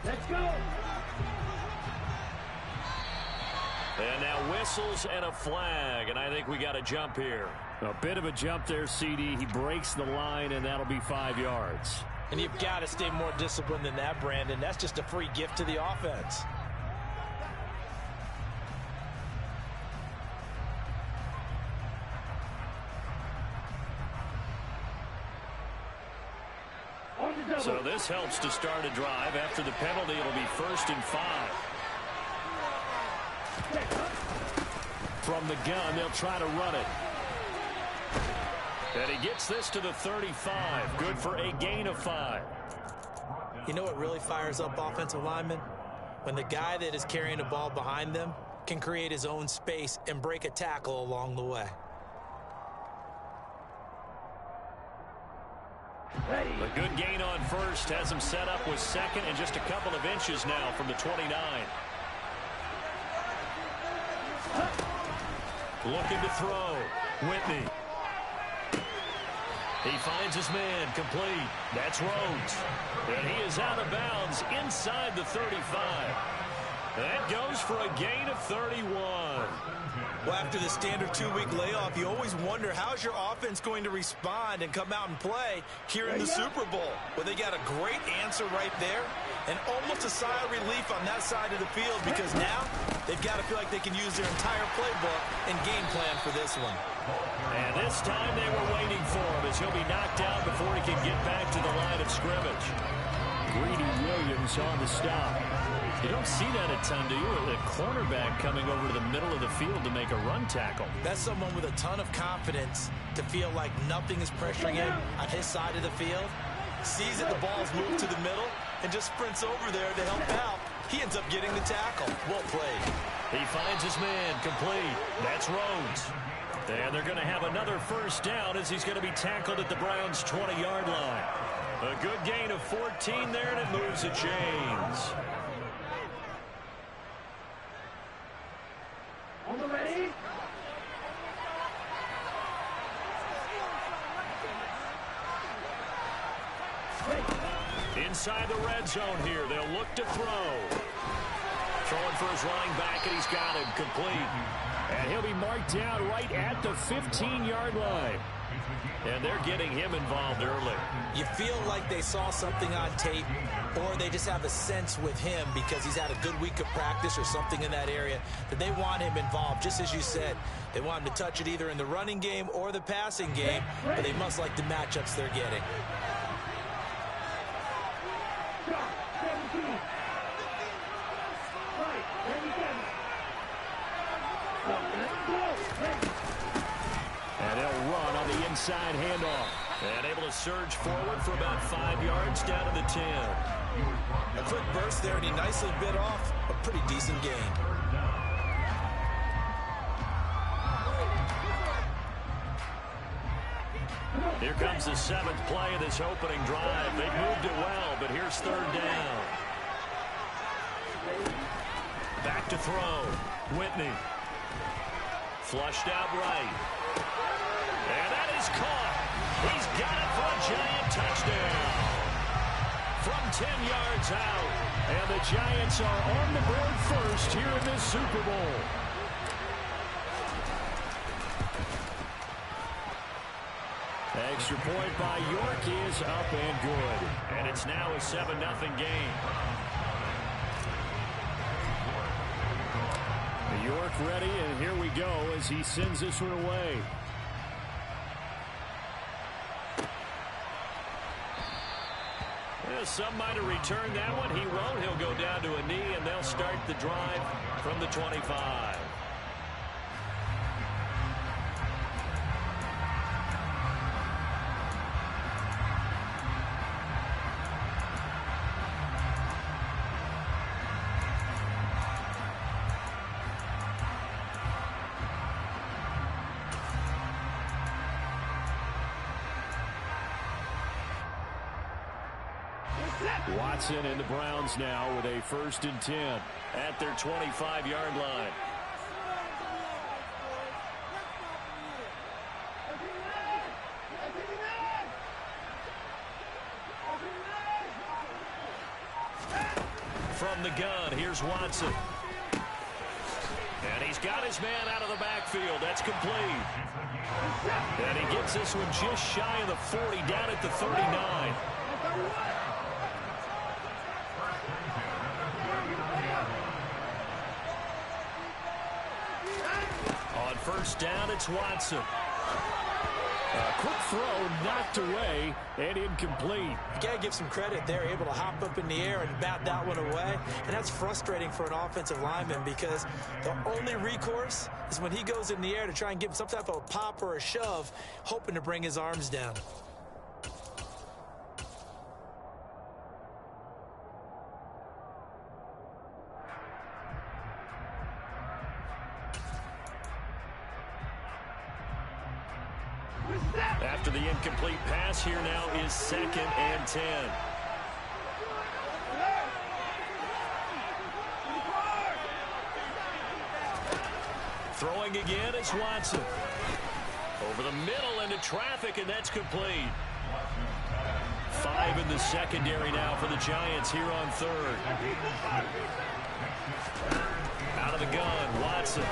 Let's go. And now whistles and a flag, and I think we got a jump here. A bit of a jump there, CD. He breaks the line, and that'll be 5 yards. And you've got to stay more disciplined than that, Brandon. That's just a free gift to the offense. So this helps to start a drive. After the penalty, it'll be 1st and 5. From the gun, they'll try to run it. And he gets this to the 35. Good for a gain of 5. You know what really fires up offensive linemen? When the guy that is carrying the ball behind them can create his own space and break a tackle along the way. A good gain on 1st has him set up with 2nd and just a couple of inches now from the 29. Looking to throw. Whitney. He finds his man, complete. That's Rhodes. And he is out of bounds inside the 35. That goes for a gain of 31. Well, after the standard 2-week layoff, you always wonder how's your offense going to respond and come out and play here in the Super Bowl. Well, they got a great answer right there and almost a sigh of relief on that side of the field because now they've got to feel like they can use their entire playbook and game plan for this one. And this time they were waiting for him as he'll be knocked out before he can get back to the line of scrimmage. Greedy Williams on the stop. You don't see that a ton, do you? A cornerback coming over to the middle of the field to make a run tackle. That's someone with a ton of confidence to feel like nothing is pressuring him on his side of the field. Sees that the ball's moved to the middle and just sprints over there to help out. He ends up getting the tackle. Well played. He finds his man, complete. That's Rhodes. And they're going to have another 1st down as he's going to be tackled at the Browns' 20-yard line. A good gain of 14 there, and it moves the chains. Ready? Inside the red zone here, they'll look to throw. Throwing for his running back, and he's got him complete. And he'll be marked down right at the 15-yard line. And they're getting him involved early. You feel like they saw something on tape, or they just have a sense with him because he's had a good week of practice or something in that area that they want him involved. Just as you said, they want him to touch it either in the running game or the passing game, but they must like the matchups they're getting. And they'll run on the inside handoff. And able to surge forward for about 5 yards down to the 10. A quick burst there, and he nicely bit off a pretty decent gain. Here comes the 7th play of this opening drive. They moved it well, but here's 3rd down. Back to throw. Whitney. Flushed out right. And that is caught. He's got it for a Giant touchdown. From 10 yards out. And the Giants are on the board first here in this Super Bowl. Extra point by York is up and good. And it's now a 7-0 game. York ready, and here we go as he sends this one away. Well, some might have returned that one. He won't. He'll go down to a knee, and they'll start the drive from the 25. Watson and the Browns now with a 1st and 10 at their 25-yard line. from the gun. Here's Watson. And he's got his man out of the backfield. That's complete. And he gets this one just shy of the 40, down at the 39. On first down, it's Watson. A quick throw knocked away and incomplete. You got to give some credit there, able to hop up in the air and bat that one away. And that's frustrating for an offensive lineman because the only recourse is when he goes in the air to try and give some type of a pop or a shove, hoping to bring his arms down. After the incomplete pass, here now is 2nd and 10. Throwing again is Watson. Over the middle into traffic, and that's complete. 5 in the secondary now for the Giants here on 3rd. Out of the gun, Watson.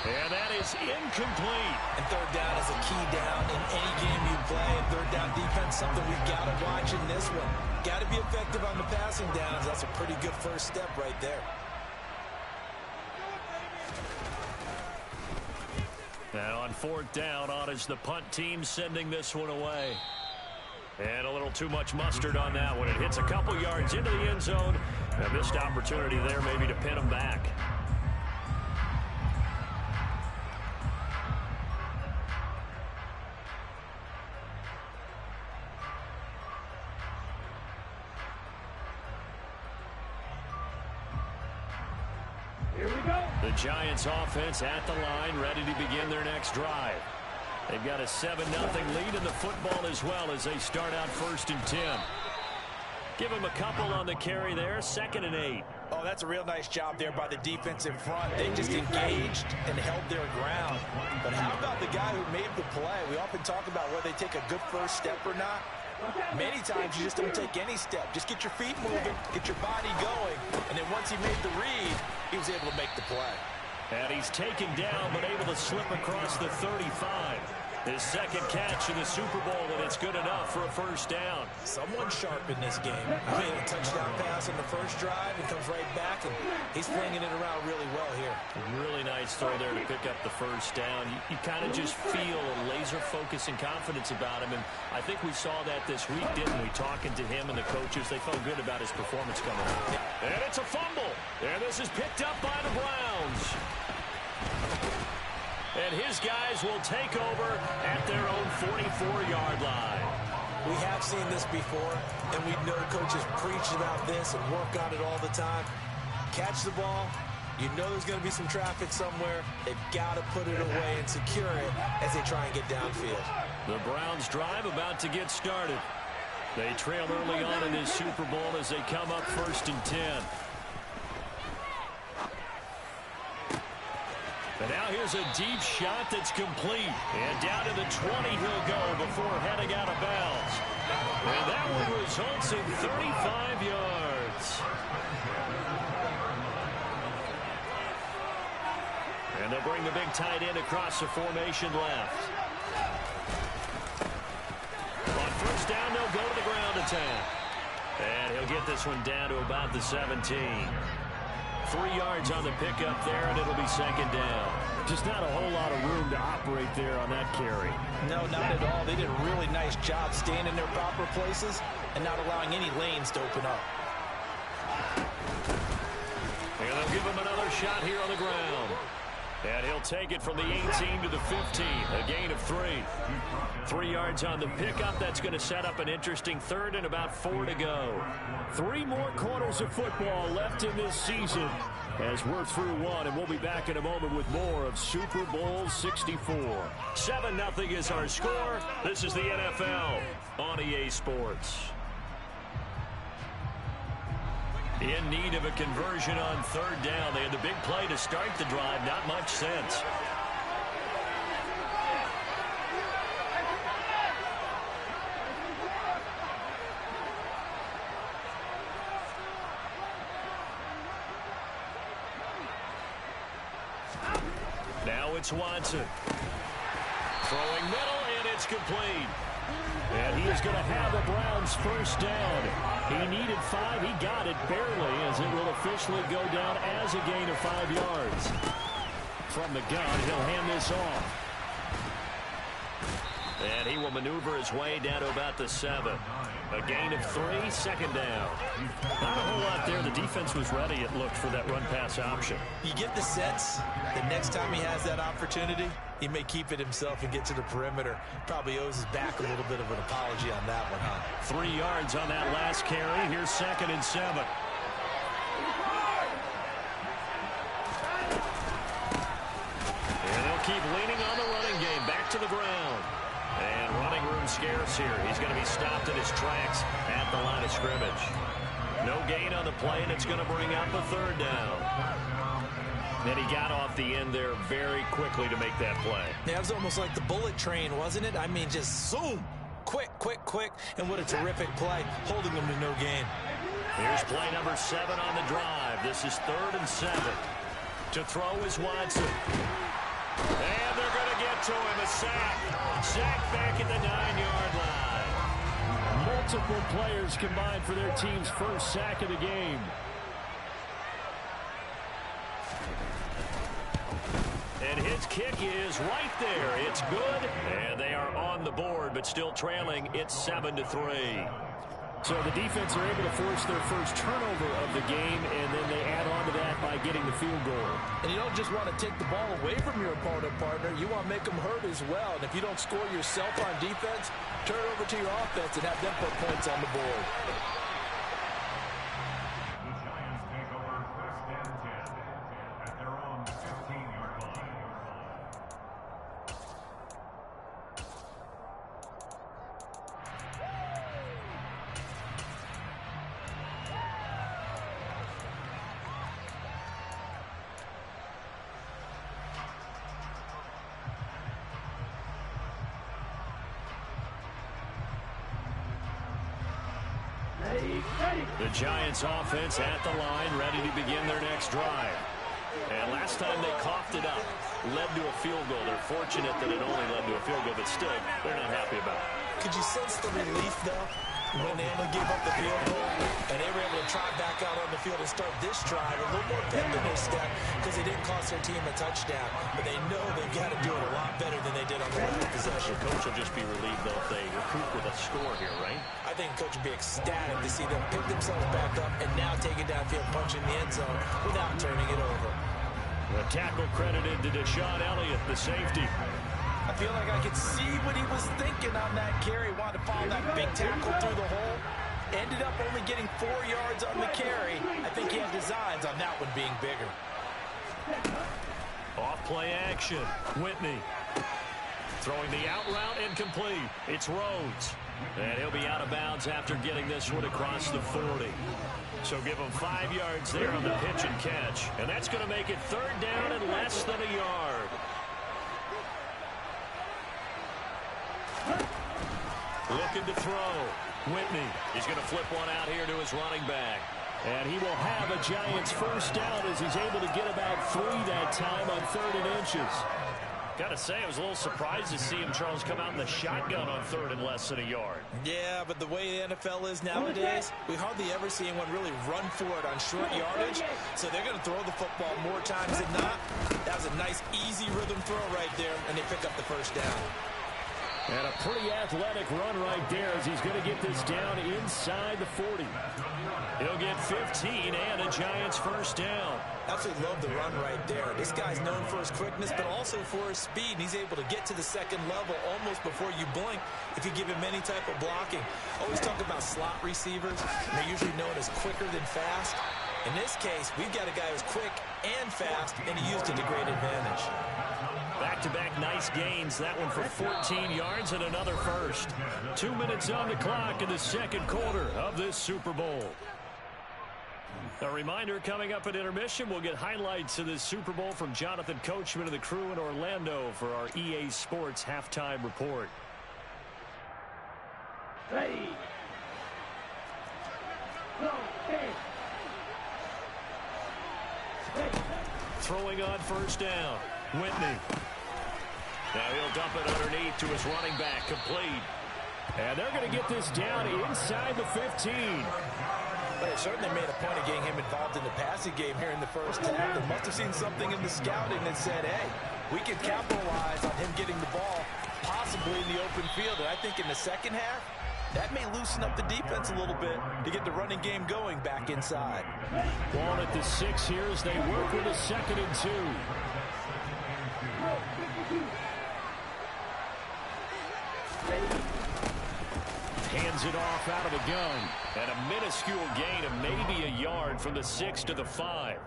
And that is incomplete. And 3rd down is a key down in any game you play. And 3rd down defense, something we've got to watch in this one. Got to be effective on the passing downs. That's a pretty good first step right there. Now on 4th down, on is the punt team sending this one away. And a little too much mustard on that one. It hits a couple yards into the end zone. A missed opportunity there maybe to pin them back. The Giants offense at the line, ready to begin their next drive. They've got a 7-0 lead in the football as well as they start out 1st and 10. Give them a couple on the carry there, 2nd and 8. Oh, that's a real nice job there by the defense in front. They just engaged and held their ground. But how about the guy who made the play? We often talk about whether they take a good first step or not. Many times you just don't take any step. Just get your feet moving, get your body going, and then once he made the read, he was able to make the play. And he's taken down but able to slip across the 35. His 2nd catch in the Super Bowl, and it's good enough for a 1st down. Someone sharp in this game. He made a touchdown pass on the first drive and comes right back, and he's flinging it around really well here. Really nice throw there to pick up the 1st down. You kind of just feel a laser focus and confidence about him, and I think we saw that this week, didn't we? Talking to him and the coaches, they felt good about his performance coming up. And it's a fumble, and this is picked up by the Browns. And his guys will take over at their own 44-yard line. We have seen this before, and we know coaches preach about this and work on it all the time. Catch the ball. You know there's going to be some traffic somewhere. They've got to put it away and secure it as they try and get downfield. The Browns drive about to get started. They trail early on in this Super Bowl as they come up 1st and 10. And now here's a deep shot that's complete. And down to the 20 he'll go before heading out of bounds. And that one results in 35 yards. And they'll bring the big tight end across the formation left. On 1st down, they'll go to the ground attack. And he'll get this one down to about the 17. 3 yards on the pickup there, and it'll be 2nd down. Just not a whole lot of room to operate there on that carry. No, not at all. They did a really nice job staying in their proper places and not allowing any lanes to open up. And they'll give him another shot here on the ground. And he'll take it from the 18 to the 15, a gain of 3. 3 yards on the pickup. That's going to set up an interesting 3rd and about 4 to go. 3 more quarters of football left in this season as we're through 1, and we'll be back in a moment with more of Super Bowl 64. 7-0 is our score. This is the NFL on EA Sports. In need of a conversion on 3rd down. They had the big play to start the drive. Not much sense. it's Watson. Throwing middle, and it's complete. And he is going to have the Browns first down. He needed 5. He got it barely, as it will officially go down as a gain of 5 yards. From the gun, he'll hand this off. And he will maneuver his way down to about the 7. A gain of 3, second down. Not a whole lot there. The defense was ready, it looked, for that run-pass option. You get the sense that next time he has that opportunity, he may keep it himself and get to the perimeter. Probably owes his back a little bit of an apology on that one, huh? 3 yards on that last carry. Here's 2nd and 7. And they'll keep leaning on the running game. Back to the ground. And running room scarce here. He's going to be stopped in his tracks at the line of scrimmage. No gain on the play, and it's going to bring up a 3rd down. And he got off the end there very quickly to make that play. Yeah, it was almost like the bullet train, wasn't it? I mean, just zoom. Quick, quick, quick. And what a terrific play, holding them to no gain. Here's play number 7 on the drive. This is 3rd and 7. To throw is Watson. And they're going to get to him. A sack. Sack back at the 9-yard line. Multiple players combined for their team's first sack of the game. And his kick is right there. It's good. And they are on the board, but still trailing. It's 7-3. So the defense are able to force their first turnover of the game, and then they add on to that by getting the field goal. And you don't just want to take the ball away from your opponent, partner. You want to make them hurt as well. And if you don't score yourself on defense, turn it over to your offense and have them put points on the board. The Giants offense at the line, ready to begin their next drive. And last time they coughed it up, led to a field goal. They're fortunate that it only led to a field goal, but still, they're not happy about it. Could you sense the relief, though, when they only gave up the field goal and they were able to trot back out on the field and start this drive a little more pep in their step because they didn't cost their team a touchdown, but they know they've got to do it a lot better than they did on the last possession. The coach will just be relieved, though, if they recoup with a score here, right? I think coach would be ecstatic to see them pick themselves back up and now take it downfield, punching the end zone without turning it over. The tackle credited to Deshaun Elliott, the safety. I feel like I could see what he was thinking on that carry. Wanted to follow that big tackle through the hole. Ended up only getting 4 yards on the carry. I think he had designs on that one being bigger. Off play action. Whitney. Throwing the out route incomplete. It's Rhodes. And he'll be out of bounds after getting this one across the 40. So give him 5 yards there on the pitch and catch. And that's going to make it 3rd down and less than a yard. Looking to throw. Whitney. He's going to flip one out here to his running back. And he will have a Giants first down as he's able to get about 3 that time on 3rd and inches. Got to say, I was a little surprised to see him, Charles, come out in the shotgun on 3rd and less than a yard. Yeah, but the way the NFL is nowadays, we hardly ever see anyone really run for it on short yardage. So they're going to throw the football more times than not. That was a nice, easy rhythm throw right there, and they pick up the first down. And a pretty athletic run right there as he's going to get this down inside the 40. He'll get 15 and a Giants first down. Absolutely love the run right there. This guy's known for his quickness, but also for his speed. And he's able to get to the second level almost before you blink if you give him any type of blocking. Always talk about slot receivers. They're usually known as quicker than fast. In this case, we've got a guy who's quick and fast, and he used it to great advantage. Back-to-back nice gains. That one for 14 yards and another first. 2 minutes on the clock in the second quarter of this Super Bowl. A reminder, coming up at intermission, we'll get highlights of this Super Bowl from Jonathan Coachman and the crew in Orlando for our EA Sports halftime report. Ready. Go, hey. Throwing on first down. Whitney. Now he'll dump it underneath to his running back, complete. And they're going to get this down inside the 15. But they certainly made a point of getting him involved in the passing game here in the first half. They must have seen something in the scouting that said, hey, we can capitalize on him getting the ball, possibly in the open field. And I think in the second half, that may loosen up the defense a little bit to get the running game going back inside. Ball at the 6 here as they work with a 2nd and 2. Hands it off out of the gun. And a minuscule gain of maybe a yard from the 6 to the 5.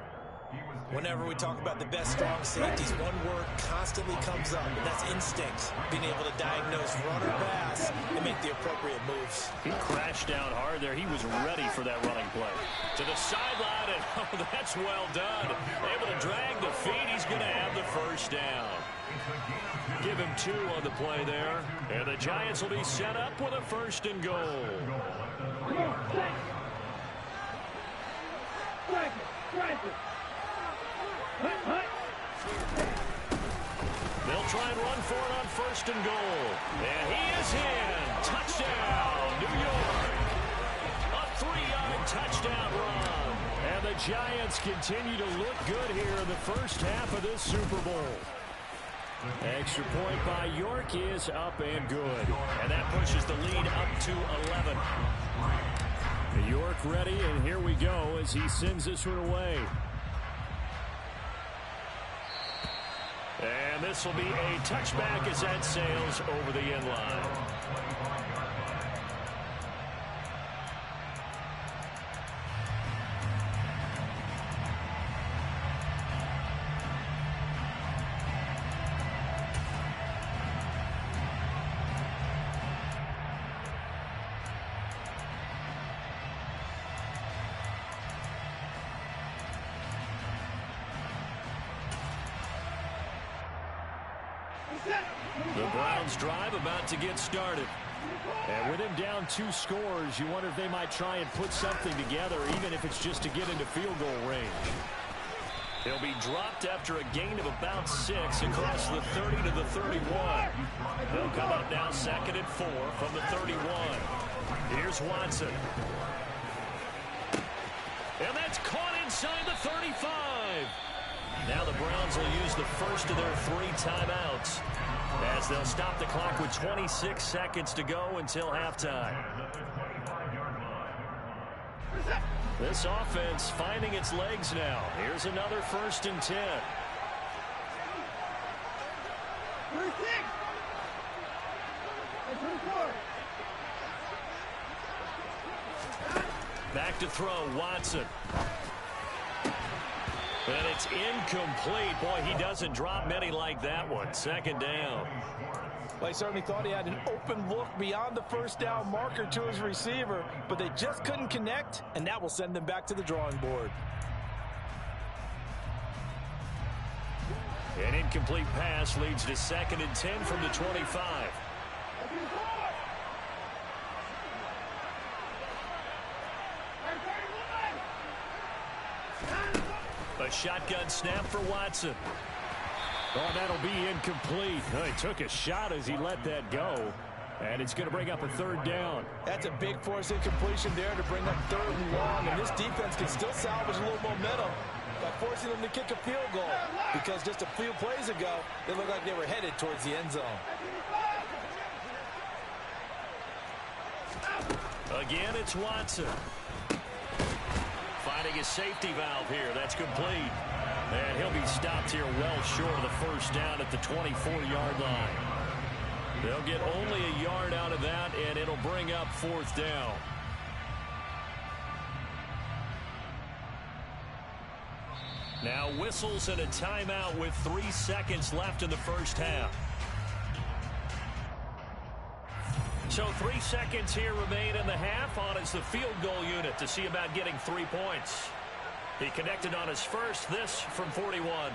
Whenever we talk about the best strong safeties, one word constantly comes up, and that's instinct. Being able to diagnose run or pass and make the appropriate moves. He crashed down hard there. He was ready for that running play. To the sideline, and oh, that's well done. Able to drag the feet. He's going to have the first down. Give him 2 on the play there. And the Giants will be set up with a 1st and goal. They'll try and run for it on 1st and goal. And he is in. Touchdown, New York. A 3-yard touchdown run. And the Giants continue to look good here in the first half of this Super Bowl. Extra point by York is up and good. And that pushes the lead up to 11. York ready, and here we go as he sends this one away. And this will be a touchback as that sails over the end line. The Browns drive about to get started. And with him down 2 scores, you wonder if they might try and put something together, even if it's just to get into field goal range. He'll be dropped after a gain of about 6 across the 30 to the 31. They'll come up now 2nd and 4 from the 31. Here's Watson. And that's caught inside the 35. Now the Browns will use the first of their 3 timeouts as they'll stop the clock with 26 seconds to go until halftime. This offense finding its legs now. Here's another 1st and 10. Back to throw, Watson. And it's incomplete. Boy, he doesn't drop many like that one. 2nd down. Well, he certainly thought he had an open look beyond the first down marker to his receiver, but they just couldn't connect, and that will send them back to the drawing board. An incomplete pass leads to 2nd and 10 from the 25. A shotgun snap for Watson. Oh, that'll be incomplete. Oh, he took a shot as he let that go. And it's going to bring up a 3rd down. That's a big force incompletion there to bring up 3rd and long. And this defense can still salvage a little momentum by forcing them to kick a field goal. Because just a few plays ago, they looked like they were headed towards the end zone. Again, it's Watson. Finding his safety valve here. That's complete. And he'll be stopped here well short of the 1st down at the 24-yard line. They'll get only a yard out of that, and it'll bring up 4th down. Now whistles and a timeout with 3 seconds left in the first half. So 3 seconds here remain in the half. On is the field goal unit to see about getting 3 points. He connected on his first, this from 41.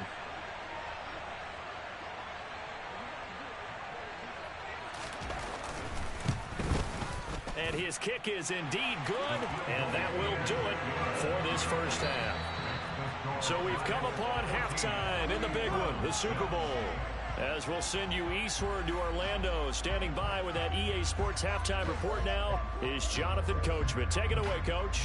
And his kick is indeed good, and that will do it for this first half. So we've come upon halftime in the big one, the Super Bowl. As we'll send you eastward to Orlando. Standing by with that EA Sports halftime report now is Jonathan Coachman. Take it away, Coach.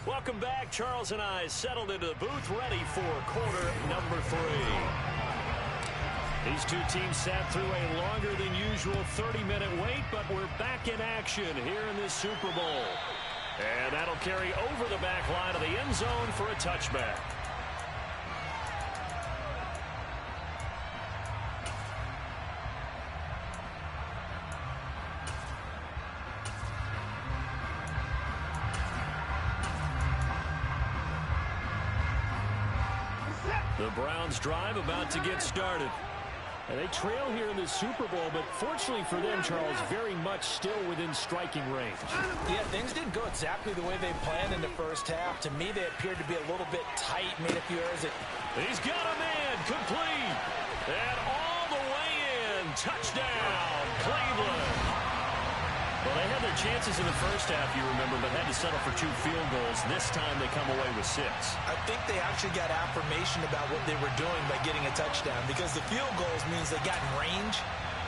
Welcome back. Charles and I settled into the booth, ready for quarter number 3. These two teams sat through a longer than usual 30-minute wait, but we're back in action here in this Super Bowl. And that'll carry over the back line of the end zone for a touchback. The Browns drive about to get started. And they trail here in the Super Bowl, but fortunately for them, Charles, very much still within striking range. Yeah, things didn't go exactly the way they planned in the first half. To me, they appeared to be a little bit tight, made a few errors. He's got a man, complete, and all the way in. Touchdown, Cleveland. Well, they had their chances in the first half, you remember, but had to settle for 2 field goals. This time they come away with 6. I think they actually got affirmation about what they were doing by getting a touchdown, because the field goals means they got in range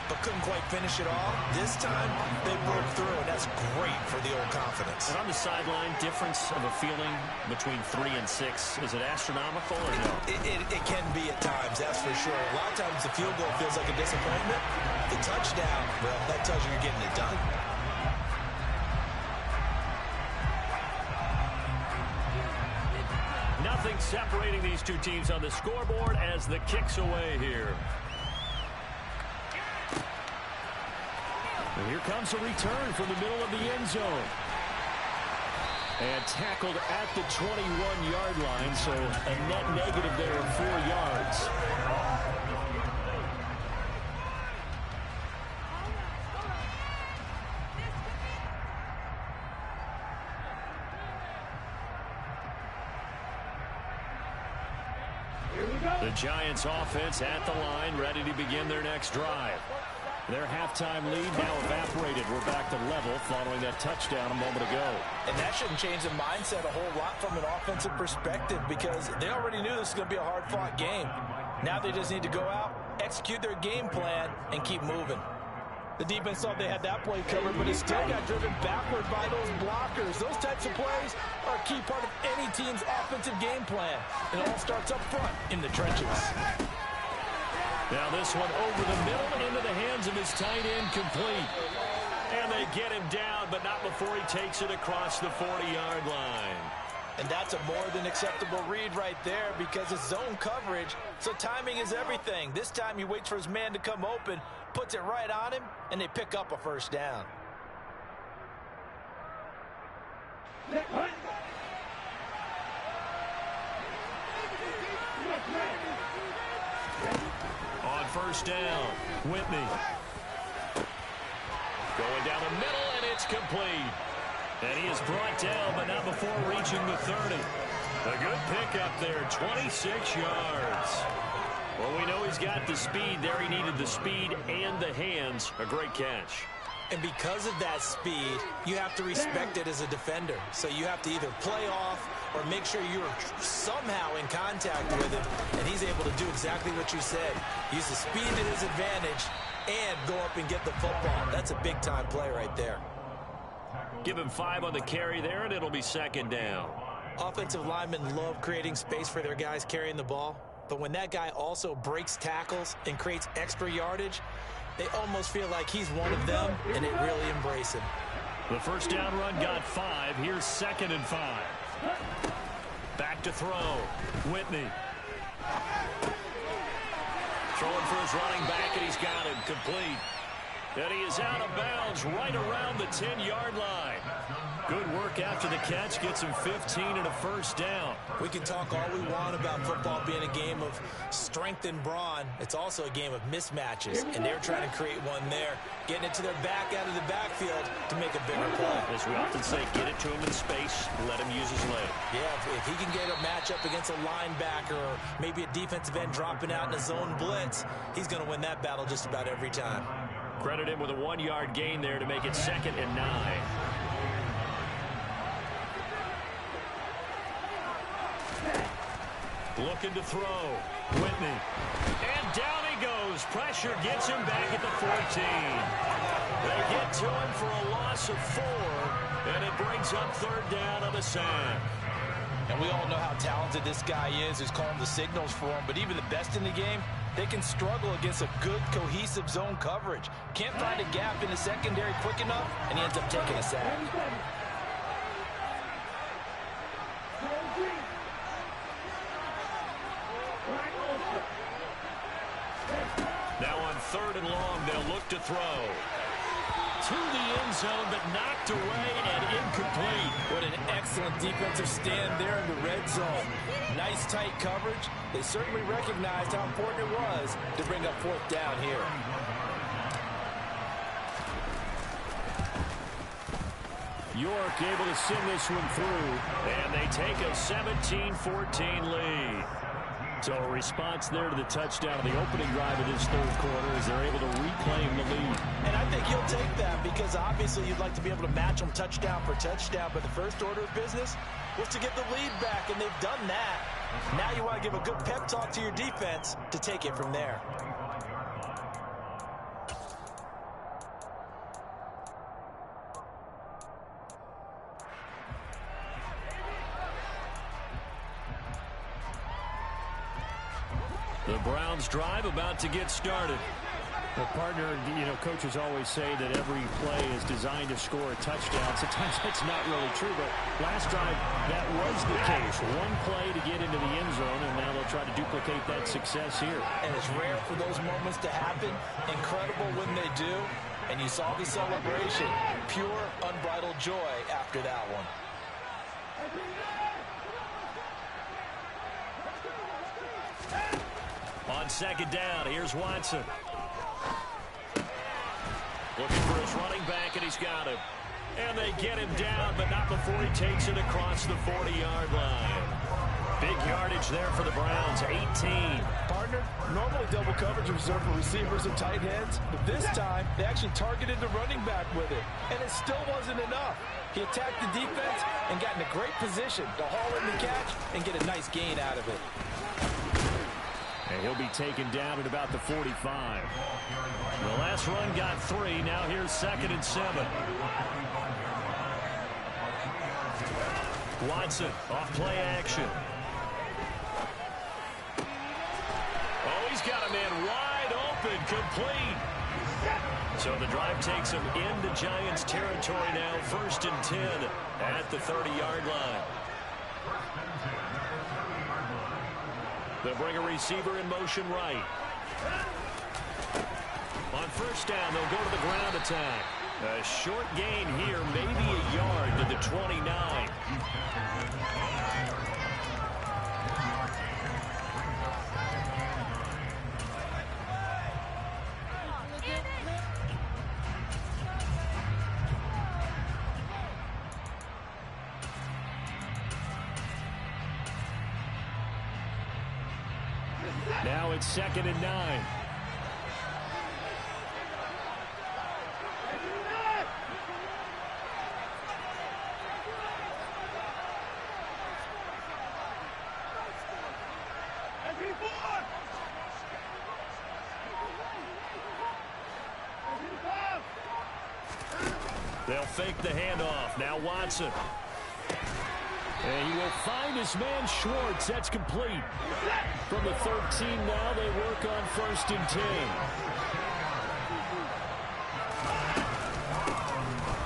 but couldn't quite finish it off. This time they broke through, and that's great for the old confidence. And on the sideline, difference of a feeling between 3 and 6, is it astronomical or no? It can be at times, that's for sure. A lot of times the field goal feels like a disappointment. The touchdown, well, that tells you you're getting it done. Nothing separating these two teams on the scoreboard as the kick's away here. And here comes a return from the middle of the end zone. And tackled at the 21-yard line, so a net negative there of 4 yards. The Giants offense at the line, ready to begin their next drive. Their halftime lead now evaporated. We're back to level following that touchdown a moment ago. And that shouldn't change the mindset a whole lot from an offensive perspective, because they already knew this was going to be a hard-fought game. Now they just need to go out, execute their game plan, and keep moving. The defense thought they had that play covered, but it still got driven backward by those blockers. Those types of plays are a key part of any team's offensive game plan. It all starts up front in the trenches. Now this one over the middle into the hands of his tight end, complete. And they get him down, but not before he takes it across the 40-yard line. And that's a more than acceptable read right there, because it's zone coverage, so timing is everything. This time he waits for his man to come open, puts it right on him, and they pick up a first down. On first down, Whitney. Going down the middle, and it's complete. And he is brought down, but not before reaching the 30. A good pickup there, 26 yards. Well, we know he's got the speed there. He needed the speed and the hands. A great catch. And because of that speed, you have to respect it as a defender. So you have to either play off or make sure you're somehow in contact with him, and he's able to do exactly what you said. Use the speed to his advantage and go up and get the football. That's a big-time play right there. Give him 5 on the carry there, and it'll be second down. Offensive linemen love creating space for their guys carrying the ball, but when that guy also breaks tackles and creates extra yardage, they almost feel like he's one of them, and they really embrace him. The first down run got 5. Here's 2nd and 5. Back to throw. Whitney. Throwing for his running back, and he's got him complete. And he is out of bounds right around the 10-yard line. Good work after the catch. Gets him 15 and a first down. We can talk all we want about football being a game of strength and brawn. It's also a game of mismatches, and they're trying to create one there, getting it to their back out of the backfield to make a bigger play. As we often say, get it to him in space, let him use his leg. Yeah, if he can get a matchup against a linebacker or maybe a defensive end dropping out in a zone blitz, he's going to win that battle just about every time. Credit him with a 1-yard gain there to make it 2nd and 9. Looking to throw. Whitney. And down he goes. Pressure gets him back at the 14. They get to him for a loss of 4, and it brings up 3rd down on the sack. And we all know how talented this guy is who's calling the signals for him, but even the best in the game, they can struggle against a good, cohesive zone coverage. Can't find a gap in the secondary quick enough, and he ends up taking a sack. Now on 3rd and long, they'll look to throw. To the end zone, but knocked away and incomplete. What an excellent defensive stand there in the red zone. Nice tight coverage. They certainly recognized how important it was to bring up 4th down here. York able to send this one through, and they take a 17-14 lead. So a response there to the touchdown of the opening drive of this 3rd quarter as they're able to reclaim the lead. And I think you'll take that because obviously you'd like to be able to match them touchdown for touchdown, but the first order of business was to get the lead back, and they've done that. Now you want to give a good pep talk to your defense to take it from there. The Browns drive about to get started. Well, partner, you know, coaches always say that every play is designed to score a touchdown. Sometimes that's not really true, but last drive, that was the case. One play to get into the end zone, and now they'll try to duplicate that success here. And it's rare for those moments to happen. Incredible when they do. And you saw the celebration. Pure, unbridled joy after that one. On 2nd down, here's Watson. Looking for his running back, and he's got him. And they get him down, but not before he takes it across the 40-yard line. Big yardage there for the Browns, 18. Partner, normally double coverage is reserved for receivers and tight ends, but this time they actually targeted the running back with it, and it still wasn't enough. He attacked the defense and got in a great position to haul in the catch and get a nice gain out of it. And he'll be taken down at about the 45. The last run got 3. Now here's 2nd and 7. Watson off play action. Oh, he's got a man wide open, complete. So the drive takes him into Giants territory now. 1st and 10 at the 30-yard line. They'll bring a receiver in motion right. On 1st down, they'll go to the ground attack. A short gain here, maybe a yard to the 29. Now it's 2nd and 9. They'll fake the handoff. Now Watson. And he will find his man Schwartz. That's complete. From the 13 now, they work on 1st and 10.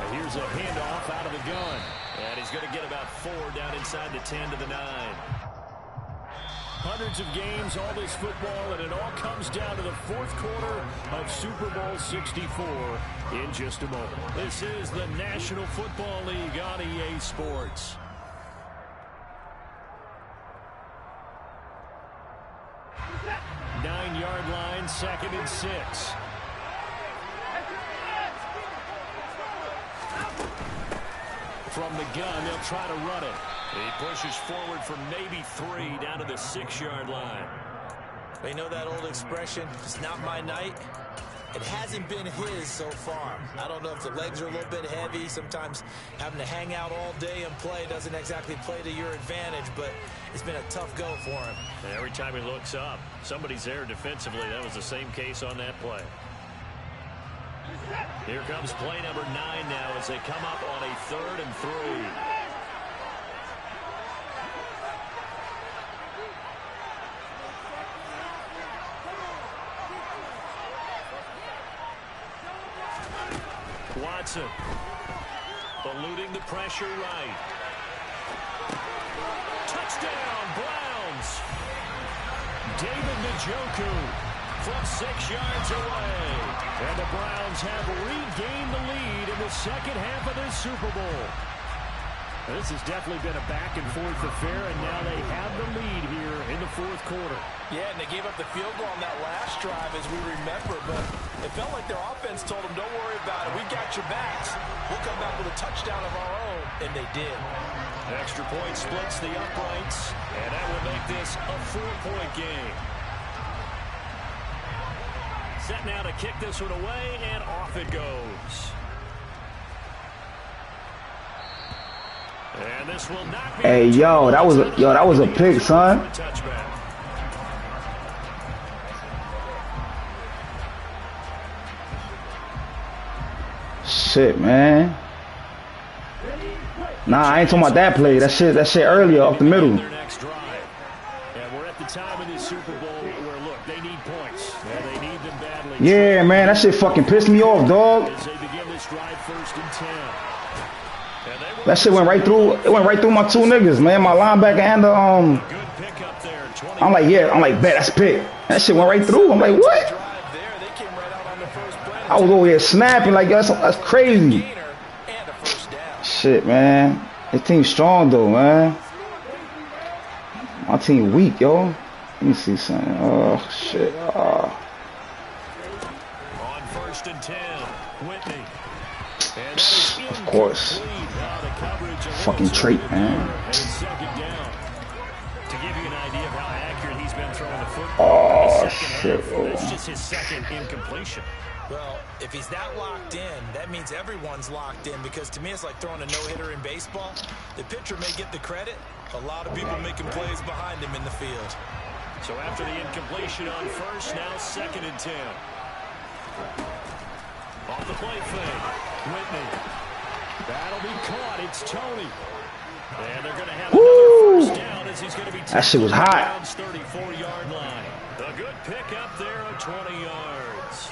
And here's a handoff out of the gun. And he's going to get about 4 down inside the 10 to the 9. Hundreds of games, all this football, and it all comes down to the fourth quarter of Super Bowl 64 in just a moment. This is the National Football League on EA Sports. Nine-yard line, 2nd and 6. From the gun, they'll try to run it. He pushes forward for maybe 3 down to the 6-yard line. You know that old expression, it's not my night? It hasn't been his so far. I don't know if the legs are a little bit heavy. Sometimes having to hang out all day and play doesn't exactly play to your advantage, but it's been a tough go for him. Every time he looks up, somebody's there defensively. That was the same case on that play. Here comes play number 9 now as they come up on a 3rd and 3. Watson eluding the pressure right. Touchdown, Browns. David Njoku from 6 yards away. And the Browns have regained the lead in the second half of this Super Bowl. This has definitely been a back-and-forth affair, and now they have the lead here in the fourth quarter. Yeah, and they gave up the field goal on that last drive, as we remember, but it felt like their offense told them, don't worry about it. We got your backs. We'll come back with a touchdown of our own, and they did. Extra point splits the uprights, and that will make this a 4-point game. Set now to kick this one away, and off it goes. And this will not be. Hey, yo, that was a pick, son. Shit, man. Nah, I ain't talking about that play. That shit earlier off the middle. Yeah, man, that shit fucking pissed me off, dog. That shit went right through. It went right through my 2 niggas, man. My linebacker and the I'm like, bet that's pick. That shit went right through. I'm like, what? I was over here snapping like, yo, that's crazy. Shit, man. This team's strong though, man. My team weak, yo. Let me see something. Oh shit. On 1st and 10, Whitney. Of course. Fucking trait, man. To give you an idea of how accurate he's been throwing the football. Oh shit. That's just his 2nd incompletion. Well, if he's that locked in, that means everyone's locked in, because to me it's like throwing a no-hitter in baseball. The pitcher may get the credit. A lot of people making plays behind him in the field. So after the incompletion on 1st, now 2nd and 10. Off the play fake, Whitney. That'll be caught. It's Tony. And they're going to have another 1st down as he's going to be that shit was hot. 34-yard line. A good pick up there of 20 yards.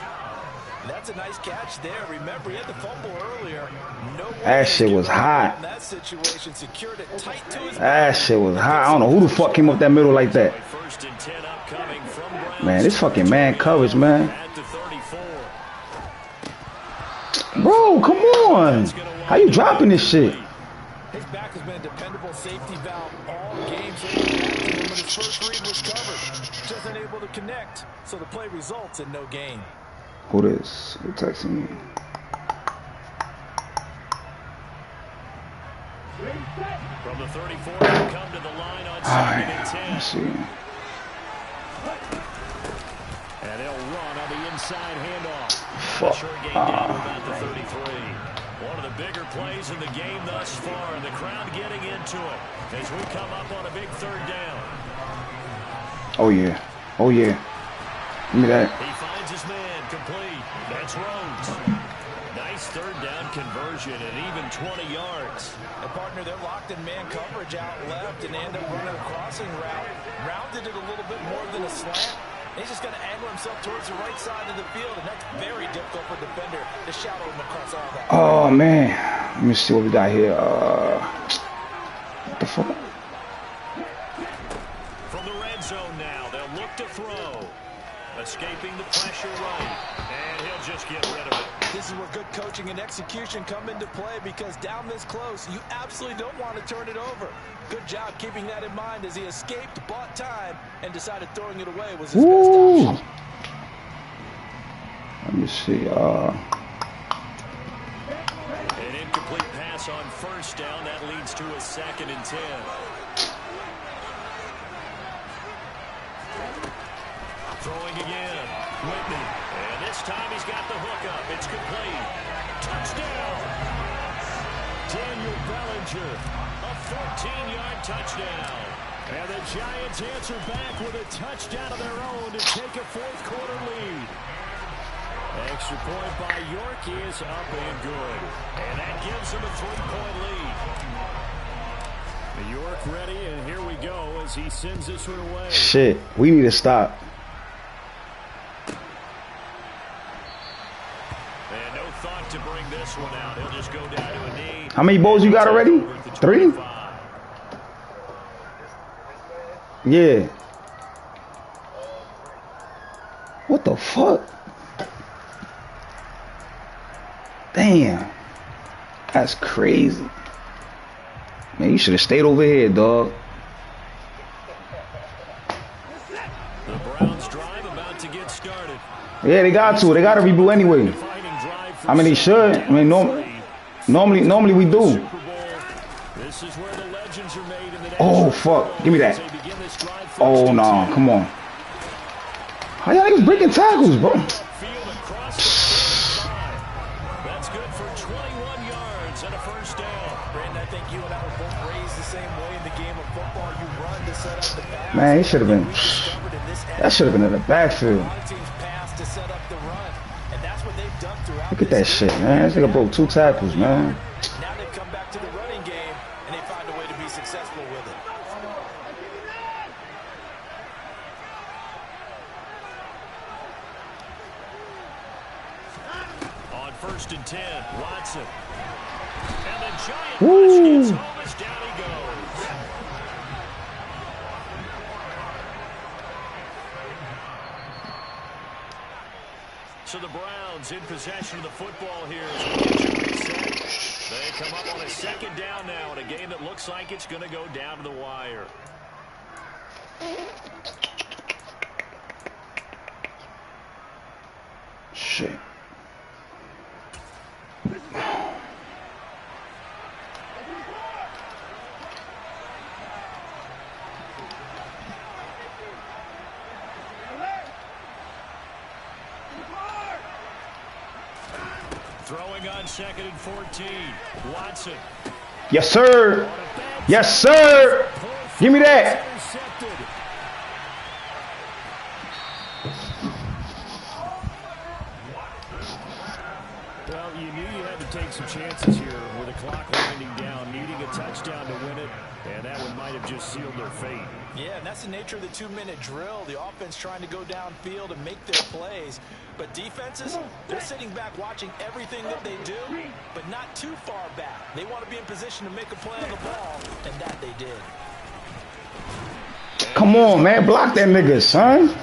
That's a nice catch there. Remember, he had the fumble earlier. That shit was hot. That situation secured it tight to his That shit was hot. I don't know who the fuck came up that middle like that. Man, this fucking man coverage, man. Bro, come on. How you dropping this shit? His back has been a dependable safety valve all game. So when his first read was covered, just unable to connect. So the play results in no gain. Who this? Who texting me? From the 34, they come to the line on 2nd and 10. Let's see. And they'll run on the inside handoff. Fuck. Short game down to about the 33. One of the bigger plays in the game thus far, and the crowd getting into it as we come up on a big 3rd down. Oh yeah. Oh yeah. Give me that. He finds his man complete. That's Rhodes. Nice 3rd down conversion and even 20 yards. And partner, they're locked in man coverage out left, and they end up running a crossing route. Rounded it a little bit more than a slant. He's just going to angle himself towards the right side of the field, and that's very difficult for a defender to shadow him across all that. Oh man. Let me see what we got here. What the fuck? From the red zone, Escaping the pressure right. And he'll just get rid of it. This is where good coaching and execution come into play, because down this close, you absolutely don't want to turn it over. Good job keeping that in mind as he escaped, bought time, and decided throwing it away was his best option. Let me see. An incomplete pass on first down. That leads to a 2nd and 10. Throwing again. Whitney. And this time he's got the hook up. It's complete. Touchdown. Daniel Bellinger. A 14-yard touchdown. And the Giants answer back with a touchdown of their own to take a 4th quarter lead. Extra point by York is up and good. And that gives them a 3-point lead. York ready, and here we go as he sends this one away. Shit, we need to stop. And no thought to bring this one out. He'll just go down to a knee. How many bowls you got already? 3? Yeah. What the fuck? Damn. That's crazy. Man, you should have stayed over here, dog. The Browns drive about to get started. Yeah, they got to. They got to reboot anyway. I mean, they should. I mean, normally we do. This is where the legends are made in the Oh, fuck. Give me that. Oh, no. Come on. How y'all niggas breaking tackles, bro? That's good for 21 yards and a first down. Brandon, I think you and I were both raised the same way in the game of football. You run to set up the pass. Man, he should have been. That should have been in the backfield. A lot of teams pass to set up the run, and that's what they've done throughout. Look at that shit, man. This nigga broke 2 tackles, man. Now they've come back to the running game, and they find a way to be successful with it. On 1st and 10, Watson. And the giant rush gets home as down he goes. So the Browns in possession of the football here as we get you reset. They come up on a 2nd down now in a game that looks like it's going to go down to the wire. Shit. Throwing on 2nd and 14. Watson. Yes, sir. Yes, sir. Give me that. Well, you knew you had to take some chances here with the clock winding down, needing a touchdown to win it, and that one might have just sealed their fate. Yeah, and that's the nature of the 2-minute drill. The offense trying to go downfield and make their plays. But defenses, they're sitting back watching everything that they do, but not too far back. They want to be in position to make a play on the ball, and that they did. Come on, man. Block that nigga, son.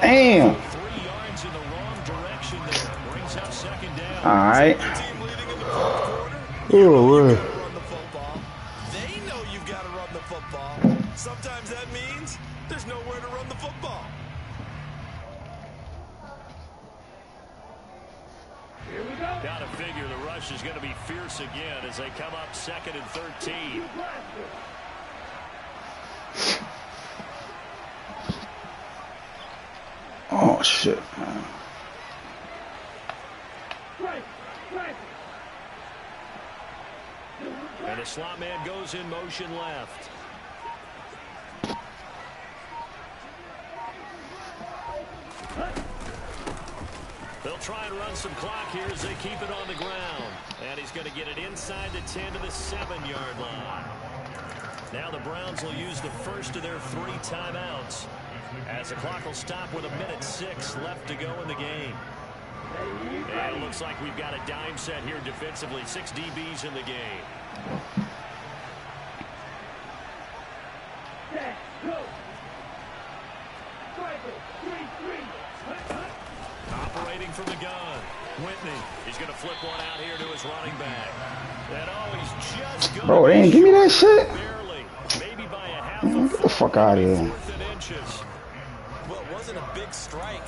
Damn. 3 yards in the wrong direction there. Brings up 2nd down. All right. They know you've got to run the football. Sometimes that means there's nowhere to run the football. Here we go. Got to figure the rush is going to be fierce again as they come up 2nd and 13. Oh, shit, man. And the slot man goes in motion left. They'll try and run some clock here as they keep it on the ground. And he's going to get it inside the 10 to the 7-yard line. Now the Browns will use the first of their 3 timeouts as the clock will stop with 1:06 left to go in the game. And it looks like we've got a dime set here defensively. 6 DBs in the game. Set, go. Striker, 3-3. from the gun. Whitney, he's going to flip one out here to his running back. And he's just going. Bro, they ain't give me that shit. Barely, maybe by a half Man, get the fuck out of here. Well, it wasn't a big strike,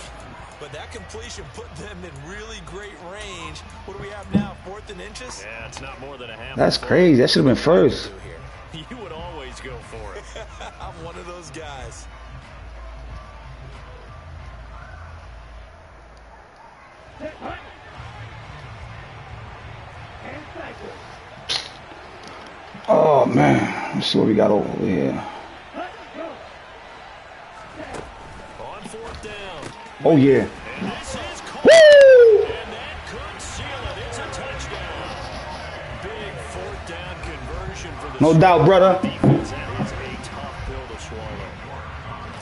but that completion put them in really great range. What do we have now, 4th and inches? Yeah, it's not more than a half. That's crazy. That should have been first. You would always go for it. I'm one of those guys. Oh, man. Let's see what we got over here. On 4th down. Oh, yeah. And this is caught. Woo! And that could seal it. It's a touchdown. Big 4th down conversion for the No doubt, brother. defense. That is a tough pill to swallow.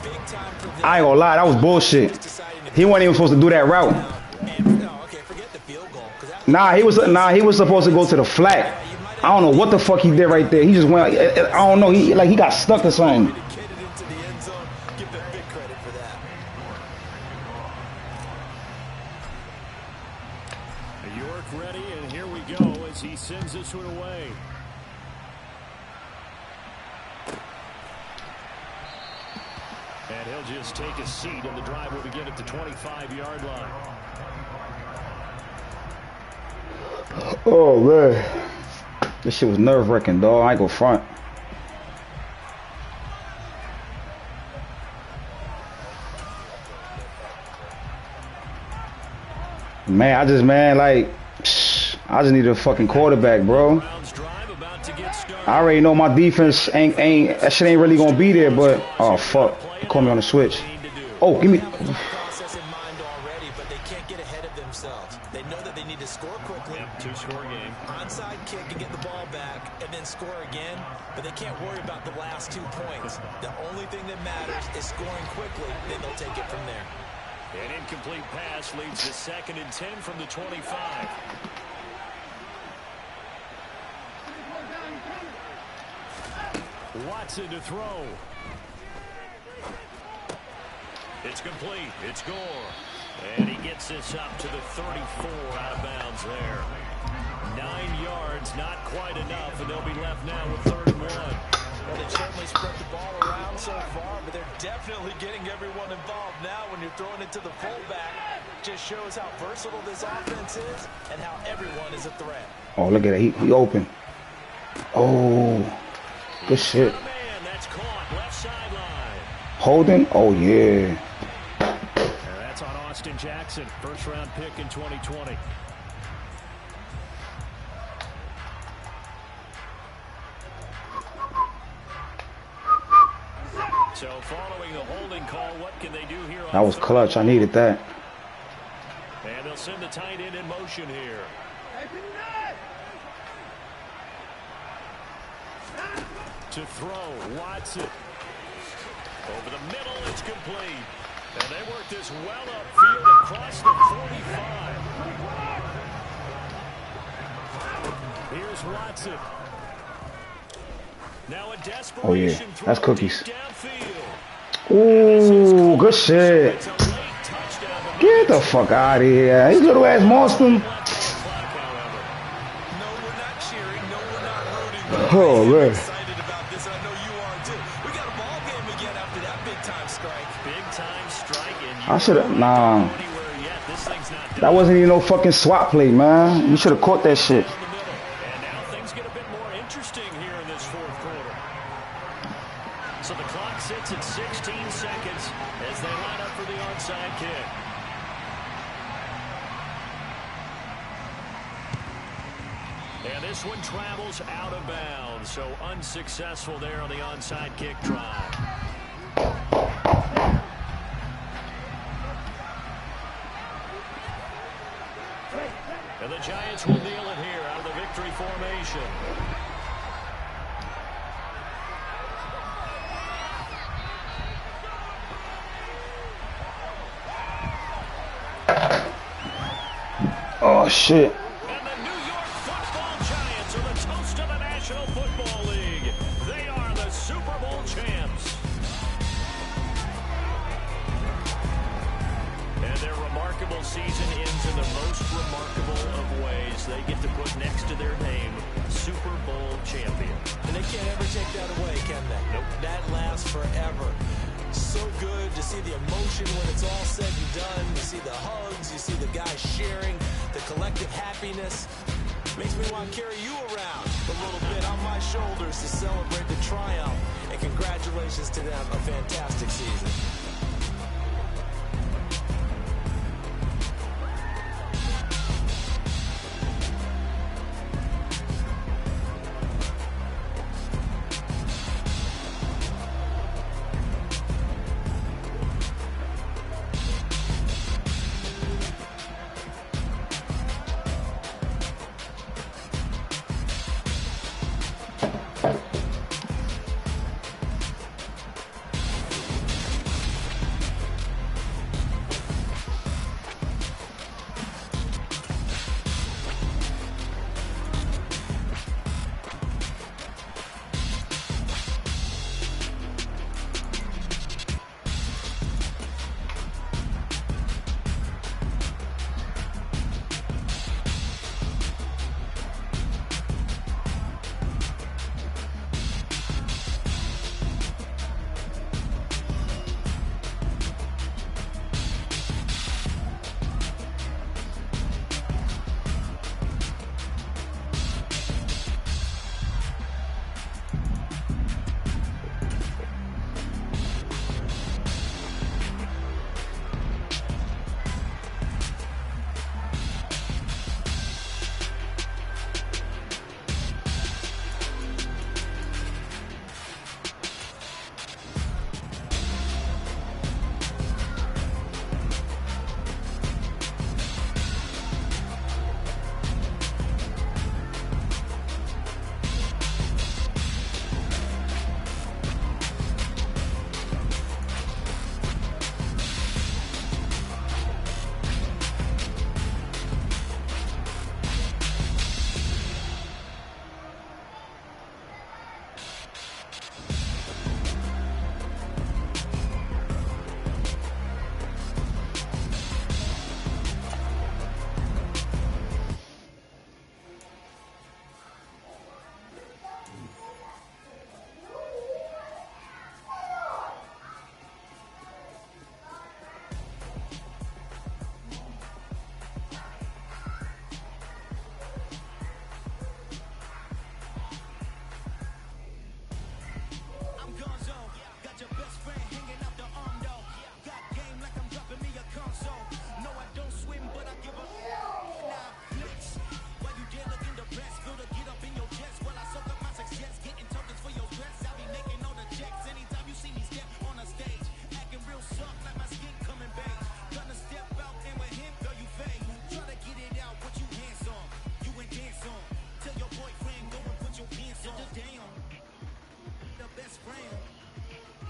Big time for them. I ain't gonna lie. That was bullshit. He wasn't even supposed to do that route. Okay, forget the field goal. Nah, he was supposed to go to the flat. I don't know what the fuck he did right there. He just went. I don't know. He got stuck or something. York ready, and here we go as he sends this one away. And he'll just take a seat, and the drive will begin at the 25-yard line. Oh man, this shit was nerve-wracking, dog. I ain't go front. Man, I just need a fucking quarterback, bro. I already know my defense ain't that shit ain't really gonna be there, but oh fuck, they call me on the switch. Oh, give me. They know that they need to score quickly. Yep, 2-score game. Onside kick and get the ball back and then score again, but they can't worry about the last 2 points. The only thing that matters is scoring quickly, then they'll take it from there. An incomplete pass leads to 2nd and 10 from the 25. Watson to throw. It's complete. It's Gore. And he gets this up to the 34 out of bounds there. 9 yards, not quite enough, and they'll be left now with 3rd and 1. Well, they certainly spread the ball around so far, but they're definitely getting everyone involved now when you're throwing it to the fullback. Just shows how versatile this offense is and how everyone is a threat. Oh, look at it. He open. Oh, good shit. Man, that's caught. Left sideline. Holding? Oh, yeah. That's on Austin Jackson, first-round pick in 2020. So following the holding call, what can they do here? That was clutch. I needed that. And they'll send the tight end in motion here. To throw, Watson. Over the middle, it's complete. And they work this well upfield across the 45. Here's Watson. Now a desperation Oh, yeah. That's cookies. downfield. Ooh, good shit. It's a late touchdown. Get the fuck out of here. These little ass monster. No, we're not cheering. No, we're not rooting. Oh, man. Excited about this, and I know you are too. We got a ball game again after that big-time strike. Big-time strike. And I should have, nah. anywhere yet. This thing's not done. That wasn't even no fucking swat play, man. You should have caught that shit. And now things get a bit more interesting here in this 4th quarter. So the clock sits at 16 seconds as they line up for the onside kick. And this one travels out of bounds, so unsuccessful there on the onside kick drive. And the Giants will kneel it here out of the victory formation. Oh, shit. And the New York Football Giants are the toast of the National Football League. They are the Super Bowl champs. And their remarkable season ends in the most remarkable of ways. They get to put next to their name, Super Bowl champion. And they can't ever take that away, can they? Nope. That lasts forever. So good to see the emotion when it's all said and done. You see the hugs, you see the guys sharing, the collective happiness. Makes me want to carry you around a little bit on my shoulders to celebrate the triumph. And congratulations to them, a fantastic season.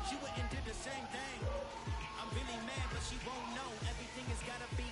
She wouldn't do the same thing. I'm really mad, but she won't know. Everything has gotta be